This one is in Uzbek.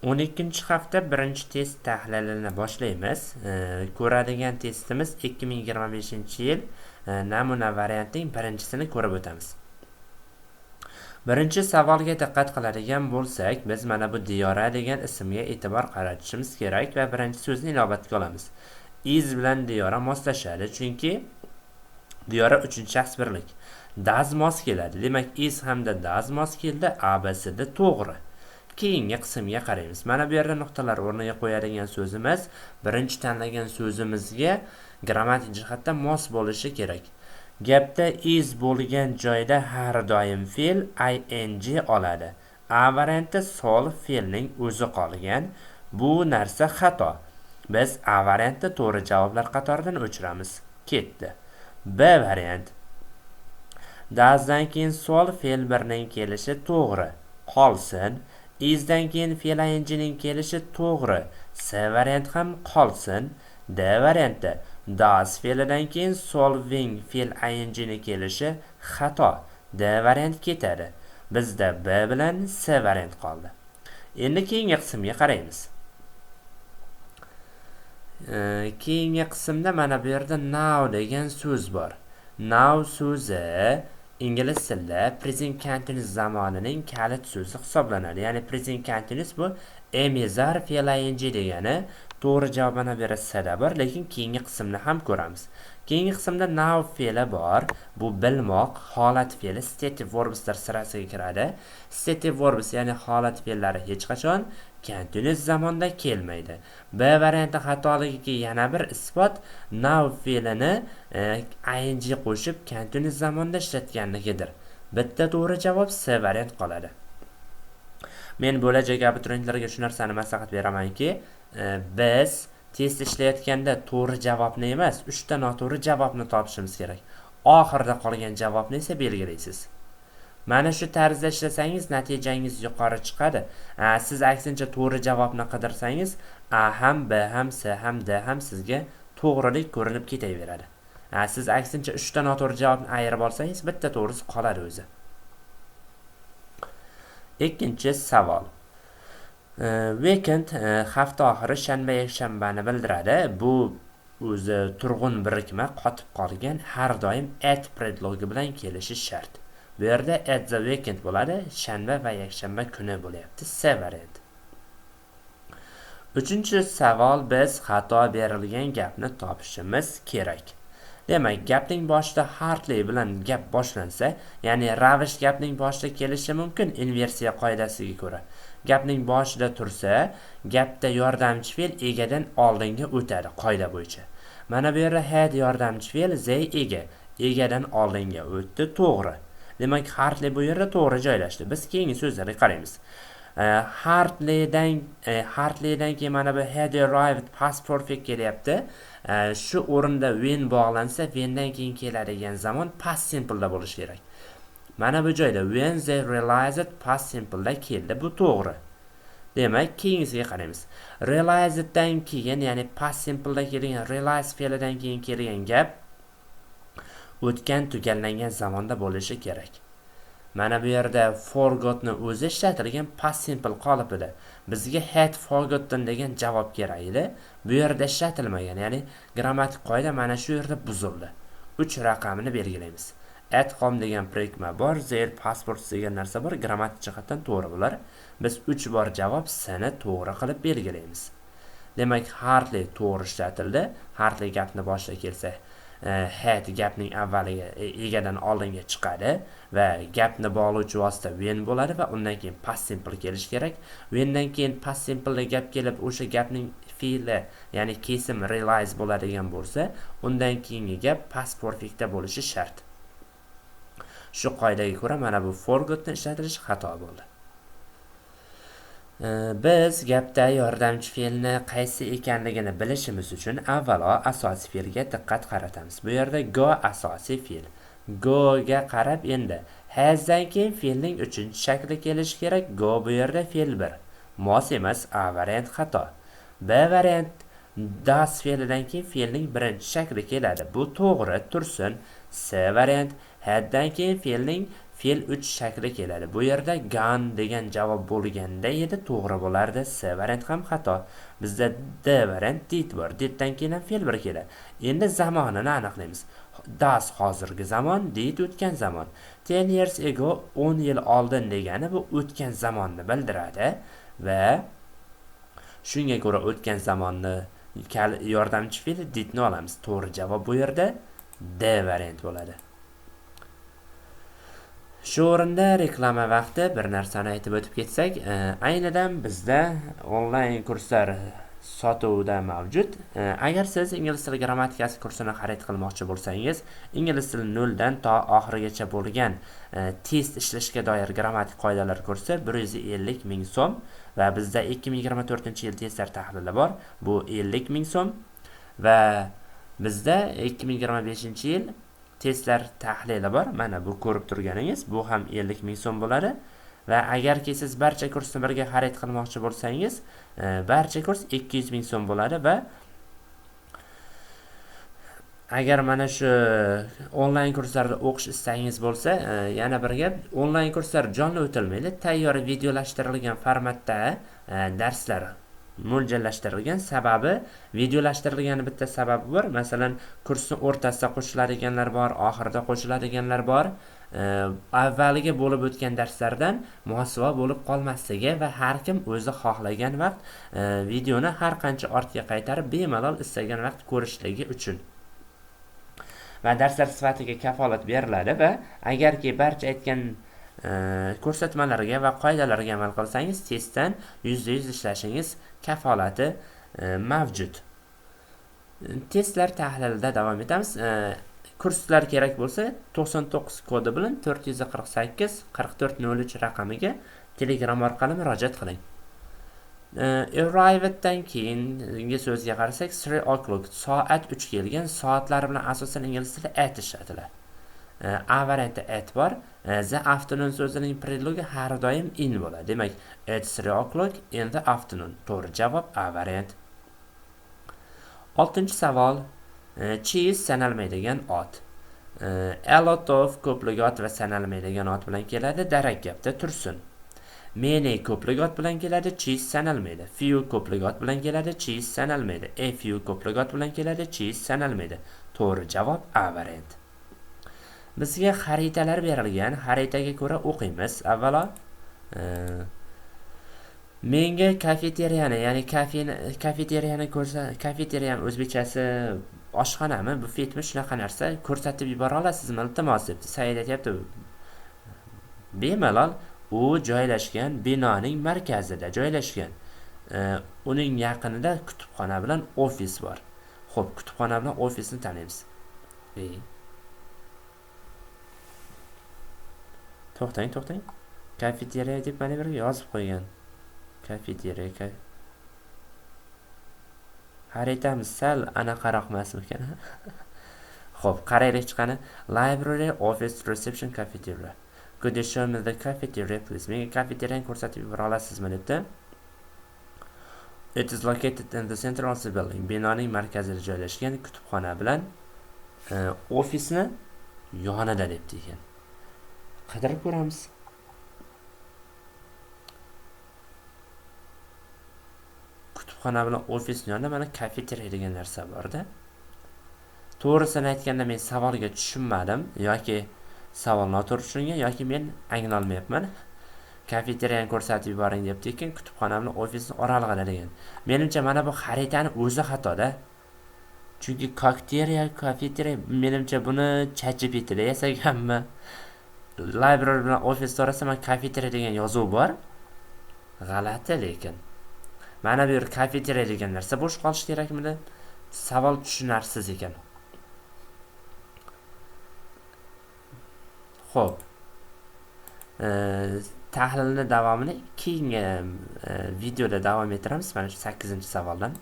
12 hafta birinchi test tahlilini boshlaymiz. Ko'radigan testimiz 2025-yil namuna variantining birinchisini ko'rib o'tamiz. Birinchi savolga diqqat qiladigan bo'lsak, biz mana bu Diyora degan ismga e'tibor qaratishimiz kerak va birinchi so'zni inobatga olamiz. Is bilan Diyora moslashadi, chunki Diyora 3-shaxs birlik. Does mos keladi. Demak, is hamda does mos keldi. ABC'da to'g'ri. Keyingi qismga qaraymiz. Mana bu yerda nuqtalar o'rniga qo'yadigan so'zimiz birinchi tanlagan so'zimizga grammatik jihatdan mos bo'lishi kerak. Gapda is bo'lgan joyda har doim fe'l ing oladi. A variantda solve fe'lning o'zi qolgan. Bu narsa xato. Biz A variantda to'g'ri javoblar qatoridan o'chiramiz. Ketdi. B variant. Doesdan keyin solve fe'l birning kelishi to'g'ri. Qolsin. Isdan keyin fe'l ingning kelishi to'g'ri. C variant ham qolsin. D variantda does fe'lidan keyin solving fe'l ingning kelishi xato. D variant ketadi. Bizda B bilan C variant qoldi. Endi keyingi qismga qaraymiz. Keyingi qismda mana bu yerda now degan so'z bor. Now so'zi ingliz tilida present continuous zamonining kalit so'zi hisoblanadi. Ya'ni present continuous bu emizar fe'l ing degani. To'g'ri javob mana bu yerda C bor, lekin keyingi qismni ham ko'ramiz. Keyingi qismda now fe'li bor. Bu bilmoq, holat fe'li stative verbslar sirasiga kiradi. Stative verbs ya'ni holat fe'llari hech qachon continuous zamonda kelmaydi. B varianti xatoligiga yana bir isbot now fe'lini ing qo'shib continuous zamonda ishlatganligidir. Bitta to'g'ri javob C variant qoladi. Men bo'lajak abituriyentlarga shu narsani maslahat beramanki, biz test ishlayotganda to'g'ri javobni emas, 3 ta noto'g'ri javobni topishimiz kerak. Oxirida qolgan javobni esa belgilaysiz. Mana shu tarzda ishlasangiz natijangiz yuqori chiqadi. Siz aksincha to'g'ri javobni qidirsangiz, A ham, B ham, C ham, D ham sizga to'g'rilik ko'rinib ketaveradi. Siz aksincha 3 ta noto'g'ri javobni ayirib olsangiz, bitta to'g'risi qoladi o'zi. Ikkinchi savol. Weekend hafta oxiri shanba yakshanbani bildiradi. Bu o'zi turg'un birikma qotib qolgan har doim at predlogi bilan kelishi shart. Bu yerda at the weekend bo'ladi, shanba va yakshanba kuni bo'lyapti. C variant. Uchinchi savol, biz xato berilgan gapni topishimiz kerak. Demak, gapning boshida hardly bilan gap boshlansa, ya'ni ravish gapning boshida kelishi mumkin inversiya qoidasiga ko'ra. Gapning boshida tursa, gapda yordamchi fe'l egadan oldinga o'tadi qoida bo'yicha. Mana bu yerda had yordamchi fe'l they egadan oldinga o'tdi, to'g'ri. Demak, hardly bu yerda to'g'ri joylashdi. Biz keyingi so'zlarga qaraymiz. Hardlydan keyin mana bu had arrived past perfect kelyapti. Shu o'rinda when bog'lansa, whendan keyin keladigan zamon past simple da bo'lishi kerak. Mana bu joyda when they realized past simple da keldi. Bu to'g'ri. Demak, keyingisiga qaraymiz. Realizeddan keyin, ya'ni past simple da kelgan realize fe'lidan keyin kelgan gap o'tgan tugallangan zamonda bo'lishi kerak. Mana bu yerda forgotni o'zi ishlatilgan past simple qolipida. Bizga had forgotten degan javob kerak edi. Bu yerda ishlatilmagan, ya'ni grammatik qoida mana shu yerda buzildi. 3 raqamini belgilaymiz. At home degan birikma bor, their passports degan narsa bor, grammatik jihatdan to'g'ri bular. Biz 3 bor javob C-ni to'g'ri qilib belgilaymiz. Demak, hardly to'g'ri ishlatildi. Hardly gapni boshida kelsa, had gapning avvaliga egadan oldinga chiqadi va gapni bog'lovchi vosita when bo'ladi va undan keyin past simple kelish kerak. Whendan keyin past simple gap kelib, o'sha gapning fe'li, ya'ni kesim realize bo'ladigan bo'lsa, undan keyingi gap past perfectda bo'lishi shart. Shu qoidaga ko'ra mana bu forgotni ishlatilishi xato bo'ldi. Biz gapda yordamchi fe'lni qaysi ekanligini bilishimiz uchun avvalo asosiy fe'lga diqqat qaratamiz. Bu yerda go asosiy fe'l. Go ga qarab endi hasdan keyin fe'lning 3-shakli kelishi kerak. Go bu yerda fe'l 1. Mos emas, A variant xato. B variant does fe'lidan keyin fe'lning 1-shakli keladi. Bu to'g'ri, tursin. C variant haddan keyin fe'lning fe'l 3 shakli keladi. Bu yerda gone degan javob bo'lganda edi, to'g'ri bo'lardi. C variant ham xato. Bizda D variant did bor. Diddan keyin ham fe'l 1 keladi. Endi zamonini aniqlaymiz. Das hozirgi zamon, did o'tgan zamon. 10 years ago 10 yil oldin degani bu o'tgan zamonni bildiradi va shunga ko'ra o'tgan zamonni yordamchi fe'li didni olamiz. To'g'ri javob bu yerda D variant bo'ladi. Shu o'rinda reklama vaqti bir narsani aytib o'tib ketsak, aynidan bizda onlayn kurslar sotuvda mavjud. Agar siz ingliz tili grammatikasi kursini xarid qilmoqchi bo'lsangiz, ingliz tili 0 dan to oxirigacha bo'lgan test ishlashga doir grammatik qoidalar kursi 150 ming so'm va bizda 2024-yil testlar tahlili bor. Bu 50 ming so'm va bizda 2025-yil testlar tahlili bor. Mana bu ko'rib turganingiz, bu ham 50 ming so'm bo'ladi. Va agarki siz barcha kursni birga xarid qilmoqchi bo'lsangiz, barcha kurs 200 ming so'm bo'ladi va agar mana shu onlayn kurslarda o'qish istagingiz bo'lsa, yana bir gap, onlayn kurslar jonli o'tilmaydi. Tayyor videolashtirilgan formatda darslar mo'ljallashtirilgan. Sababi videolashtirilgani bitta sababi bor. Masalan, kursning o'rtasida qo'shiladiganlar bor, oxirida qo'shiladiganlar bor. Avvaliga bo'lib o'tgan darslardan muhasaba bo'lib qolmasligi va har kim o'zi xohlagan vaqt videoni har qancha ortga qaytarib bemalol istagan vaqt ko'rishligi uchun. Va darslar sifatiga kafolat beriladi va agarki barcha aytgan ko'rsatmalarga va qoidalarga amal qilsangiz, testdan %100 ishlashingiz kafolati mavjud. Testlar tahlilida davom etamiz. Kurslar kerak bo'lsa 99 kodi bilan 448 4403 raqamiga Telegram orqali murojaat qiling. Arrived'dan keyingi so'zga qarasak, 3 o'clock soat 3 kelgan, soatlar bilan asosan ingliz tili at ishlatiladi. A varianti at bor. The afternoon so'zining prelugi har doim in bo'ladi. Demak, at 3 o'clock in the afternoon. To'g'ri javob A variant. 6-savol. Cheese sanalmaydigan ot. A lot of ko'plik ot va sanalmaydigan ot bilan keladi. Darak gapda tursin. Many ko'plik ot bilan keladi, cheese sanalmaydi. Few ko'plik ot bilan keladi, cheese sanalmaydi. A few ko'plik ot bilan keladi, cheese sanalmaydi. To'g'ri javob A variant. Bizga xaritalar berilgan. Xaritaga ko'ra o'qiymiz. Avvalo menga kafeteriyani, ya'ni kafeteriyani ko'rsa, kafeteriyani o'zbekchasi oshxonami, bufetmi, shunaqa narsa ko'rsatib yubora olasizmi, iltimos debdi. Said aytayapti. Bemalol u joylashgan binoning markazida joylashgan. Uning yaqinida kutubxona bilan ofis bor. Xo'p, kutubxona bilan ofisni taniymiz. To'xtang. Kafeteriya deb mana birga yozib qo'ygan. Kafeteriya. Xaritamiz sal anaqaroq emasmikan? Xo'p, qaraylik chiqani. Library, office, reception, cafeteria. Could you show me the cafeteria, please? Menga kafeteriyani ko'rsatib yubora olasizmi debdi. It is located in the center of the building. Binoning markazida joylashgan, kutubxona bilan ofisni yonida debdi ekan. Qidirib ko'ramiz. Kutubxona bilan ofisni yonida mana kafeteriya degan narsa bor-da. To'g'risini aytganda men savolga tushunmadim yoki savol noto'g'ri tushungan yoki men anglolmayapman. Kafeteriyani ko'rsatib yuboring debdi ekan, kutubxona bilan ofisni oralig'ida degan. Menimcha mana bu xaritani o'zi xatoda. Chunki kafeteriya menimcha buni ChatGPTda yasaganmi? Library bilan ofis orasida mana kafeteriya degan yozuv bor. G'alati lekin. Mana bu yer kafeteriya degan narsa bo'sh qolish kerakmidi? Savol tushunarsiz ekan. Xo'p. Tahlilni davomini keyingi videoda davom ettiramiz. Mana shu 8-savoldan.